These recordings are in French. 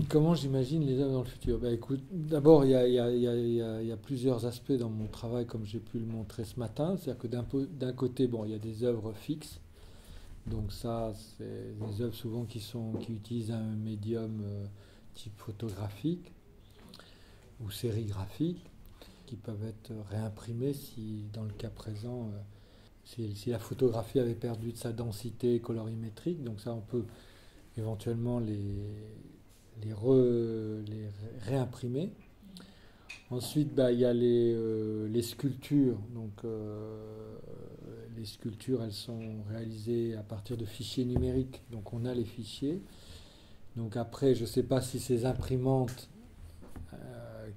Comment j'imagine les œuvres dans le futur? Bah, écoute, d'abord, il y a plusieurs aspects dans mon travail, comme j'ai pu le montrer ce matin. C'est-à-dire que d'un côté, bon, il y a des œuvres fixes. Donc ça, c'est des œuvres souvent qui utilisent un médium type photographique ou sérigraphique, qui peuvent être réimprimées si, dans le cas présent, si la photographie avait perdu de sa densité colorimétrique. Donc ça, on peut éventuellement les réimprimer. Ensuite, bah, il y a les sculptures. Donc, les sculptures, elles sont réalisées à partir de fichiers numériques. Donc, on a les fichiers. Donc, après, je ne sais pas si ces imprimantes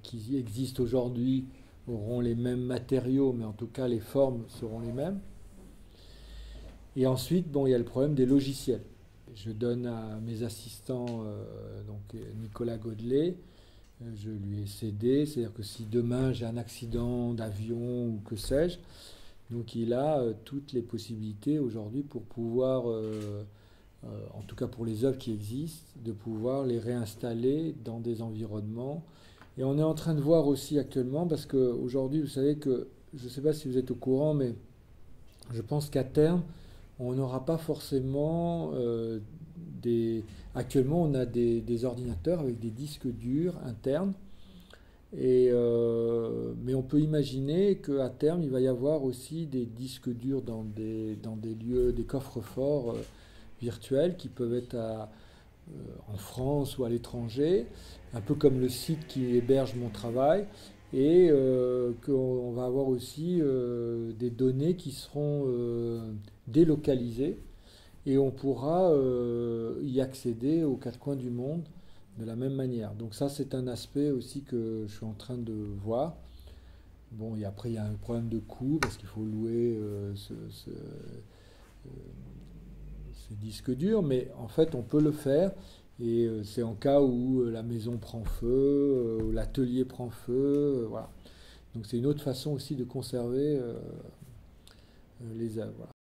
qui existent aujourd'hui auront les mêmes matériaux, mais en tout cas, les formes seront les mêmes. Et ensuite, bon, il y a le problème des logiciels. Je donne à mes assistants, donc Nicolas Godelet, je lui ai cédé, c'est-à-dire que si demain j'ai un accident d'avion ou que sais-je, donc il a toutes les possibilités aujourd'hui pour pouvoir, en tout cas pour les œuvres qui existent, de pouvoir les réinstaller dans des environnements. Et on est en train de voir aussi actuellement, parce qu'aujourd'hui, vous savez que, je ne sais pas si vous êtes au courant, mais je pense qu'à terme, on n'aura pas forcément des... Actuellement, on a des ordinateurs avec des disques durs internes, mais on peut imaginer qu'à terme, il va y avoir aussi des disques durs dans des lieux, des coffres-forts virtuels qui peuvent être en France ou à l'étranger, un peu comme le site qui héberge mon travail, et qu'on va avoir aussi des données qui seront délocalisées et on pourra y accéder aux quatre coins du monde de la même manière. Donc ça, c'est un aspect aussi que je suis en train de voir. Bon, et après, il y a un problème de coût parce qu'il faut louer ces disques durs, mais en fait, on peut le faire. Et c'est en cas où la maison prend feu, l'atelier prend feu, voilà. Donc c'est une autre façon aussi de conserver les œuvres. Voilà.